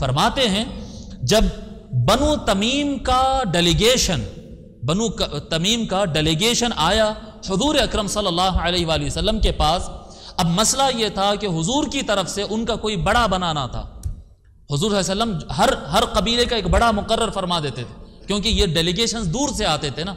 فرماتے ہیں جب بنو تمیم کا ڈیلیگیشن آیا حضور اکرم صلی اللہ علیہ وآلہ وسلم کے پاس، اب مسئلہ یہ تھا کہ حضور کی طرف سے ان کا کوئی بڑا بنانا تھا. حضور صلی اللہ علیہ وسلم ہر قبیلے کا ایک بڑا مقرر فرما دیتے تھے، کیونکہ یہ ڈیلیگیشنز دور سے آتے تھے نا.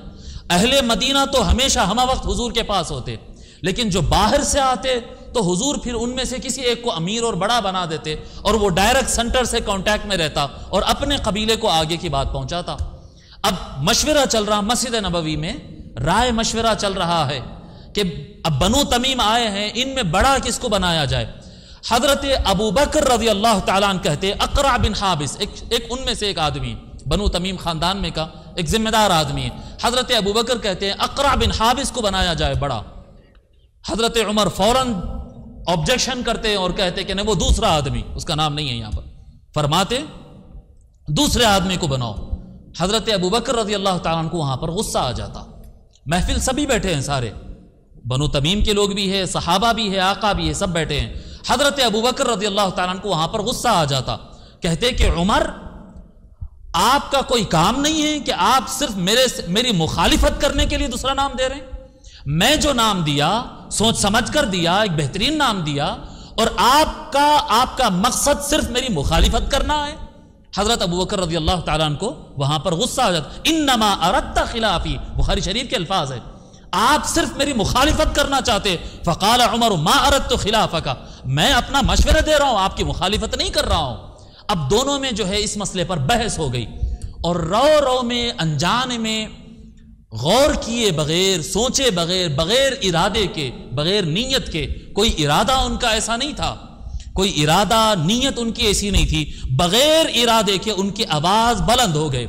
اہل مدینہ تو ہمیشہ ہمہ وقت حضور کے پاس ہوتے، لیکن جو باہر سے آتے تو حضور پھر ان میں سے کسی ایک کو امیر اور بڑا بنا دیتے، اور وہ ڈائریکٹ سینٹر سے کانٹیکٹ میں رہتا اور اپنے قبیلے کو آگے کی بات پہنچاتا. اب مشورہ چل رہا مسجد نبوی میں، رائے مشورہ چل رہا ہے کہ اب بنو تمیم آئے ہیں، ان میں بڑا کس کو بنایا جائے. حضرت ابو بکر رضی اللہ تعالیٰ عنہ کہتے اقرع بن حابس، ایک ان میں سے ایک آدمی بنو تمیم خاندان میں کا ایک ذمہ دار آدمی ہے. حضرت ابو بکر کہتے ہیں اقرع بن حابس کو بنایا جائے بڑا. حضرت عمر فوراً آبجیکشن کرتے اور کہتے کہ نہیں، وہ دوسرا آدمی، اس کا نام نہیں ہے یہاں پر، فرماتے دوسرے آدمی کو بناؤ. حضرت ابو بکر رضی اللہ تعالیٰ عنہ کو وہاں پر غصہ آ جاتا. محفل سبھی بیٹھے ہیں، سارے بنو تمیم کے لوگ بھی ہیں، صحابہ بھی ہے، آقا بھی ہے، سب بیٹھے ہیں. حضرت ابو بکر رضی اللہ تعالیٰ عنہ کو وہاں پر غصہ آ جاتا. کہتے کہ عمر، آپ کا کوئی کام نہیں ہے کہ آپ صرف میری مخالفت کرنے کے لیے دوسرا نام دے رہے ہیں؟ میں جو نام دیا سوچ سمجھ کر دیا، ایک بہترین نام دیا، اور آپ کا مقصد صرف میری مخالفت کرنا ہے. حضرت ابو بکر رضی اللہ تعالیٰ عنہ کو وہاں پر غصہ آ جاتا. انما اردت خلافی، بخاری شریف کے الفاظ ہے، آپ صرف میری مخالفت کرنا چاہتے. فقال عمر ما اردت خلافک، میں اپنا مشورہ دے رہا ہوں، آپ کی مخالفت نہیں کر رہا ہوں. اب دونوں میں جو ہے اس مسئلے پر بحث ہو گئی، اور رو میں انجان میں غور کیے بغیر، سوچے بغیر ارادے کے، بغیر نیت کے، کوئی ارادہ ان کا ایسا نہیں تھا، کوئی ارادہ نیت ان کی ایسی نہیں تھی، بغیر ارادے کے ان کی آواز بلند ہو گئے.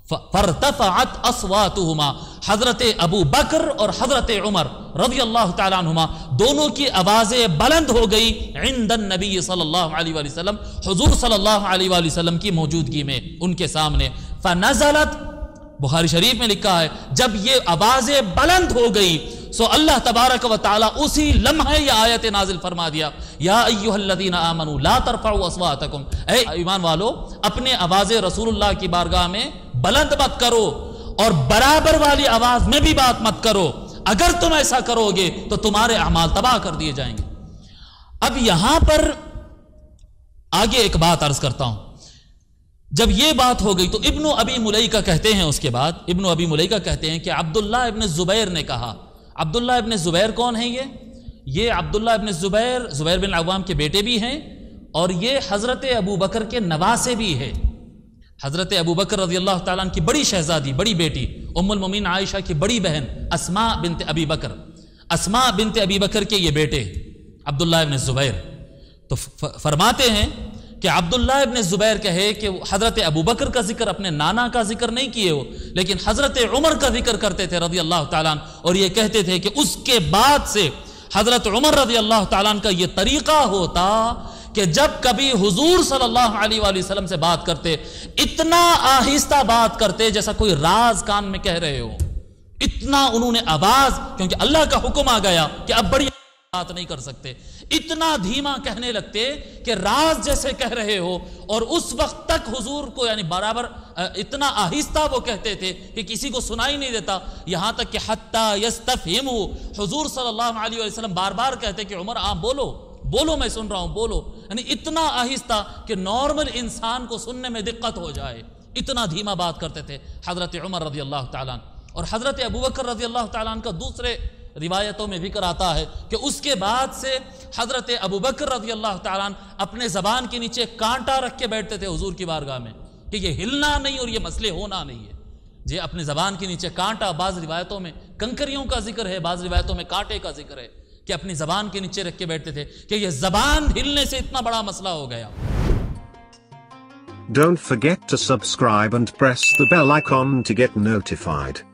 فارتفعت اصواتهما، حضرت ابو بکر اور حضرت عمر رضی اللہ تعالیٰ عنہما دونوں کی آوازیں بلند ہو گئی عند النبی صلی اللہ علیہ وآلہ وسلم، حضور صلی اللہ علیہ وآلہ وسلم کی موجودگی میں، ان کے سامنے. فنزلت، بخاری شریف میں لکھا ہے جب یہ آوازیں بلند ہو گئی سو اللہ تبارک و تعالی اسی لمحے یہ آیت نازل فرما دیا، یا ایھا الذین آمنوا لا ترفعوا اصواتکم، اے ایمان والو اپنے آوازیں رسول اللہ کی بارگاہ میں بلند مت کرو، اور برابر والی آواز میں بھی بات مت کرو. اگر تم ایسا کرو گے تو تمہارے اعمال تباہ کر دیے جائیں گے. اب یہاں پر آگے ایک بات عرض کرتا ہوں. جب یہ بات ہو گئی تو ابن ابی ملیکہ کہتے ہیں، اس کے بعد ابن ابی ملیکہ کہتے ہیں کہ عبداللہ ابن زبیر نے کہا. عبداللہ ابن زبیر کون ہیں؟ یہ عبداللہ ابن زبیر بن عوام کے بیٹے بھی ہیں، اور یہ حضرت ابو بکر کے نواسے بھی ہے. حضرت ابو بکر رضی اللہ تعالیٰ عنہ کی بڑی شہزادی، بڑی بیٹی ام المومنین عائشہ کی بڑی بہن اسماء بنت ابی بکر، اسماء بنت ابی بکر کے یہ بیٹے عبداللہ ابن زبیر. تو فرماتے ہیں کہ عبداللہ ابن زبیر کہے کہ حضرت ابو بکر کا ذکر، اپنے نانا کا ذکر نہیں کیے ہو، لیکن حضرت عمر کا ذکر کرتے تھے رضی اللہ تعالیٰ عنہ، اور یہ کہتے تھے کہ اس کے بعد سے حضرت عمر رضی اللہ تعالیٰ عنہ کا یہ طریقہ ہوتا کہ جب کبھی حضور صلی اللہ علیہ وآلہ وسلم سے بات کرتے اتنا آہستہ بات کرتے جیسا کوئی راز کان میں کہہ رہے ہو. اتنا انہوں نے آواز، کیونکہ اللہ کا حکم آ گیا کہ اب بڑی بات نہیں کر سکتے، اتنا دھیما کہنے لگتے کہ راز جیسے کہہ رہے ہو. اور اس وقت تک حضور کو یعنی برابر اتنا آہستہ وہ کہتے تھے کہ کسی کو سنائی نہیں دیتا، یہاں تک کہ حتی یستفہموا، حضور صلی اللہ علیہ وسلم بار بار کہتے کہ عمر آپ بولو میں سن رہا ہوں، بولو. یعنی اتنا آہستہ کہ نارمل انسان کو سننے میں دقت ہو جائے، اتنا دھیما بات کرتے تھے حضرت عمر رضی اللہ تعالیٰ عنہ. اور حضرت ابو بکر رضی اللہ تعالیٰ عنہ کا دوسرے روایتوں میں ذکر آتا ہے کہ اس کے بعد سے حضرت ابو بکر رضی اللہ تعالیٰ عنہ اپنے زبان کے نیچے کانٹا رکھ کے بیٹھتے تھے حضور کی بارگاہ میں کہ یہ ہلنا نہیں اور یہ مسئلے ہونا نہیں ہے. جی اپنے زبان کے نیچے کانٹا، بعض روایتوں میں کنکریوں کا ذکر ہے، بعض روایتوں میں کانٹے کا ذکر ہے، کہ اپنی زبان کے نیچے رکھ کے بیٹھتے تھے کہ یہ زبان ہلنے سے اتنا بڑا مسئلہ ہو گیا. Don't forget to subscribe and press the bell icon to get notified.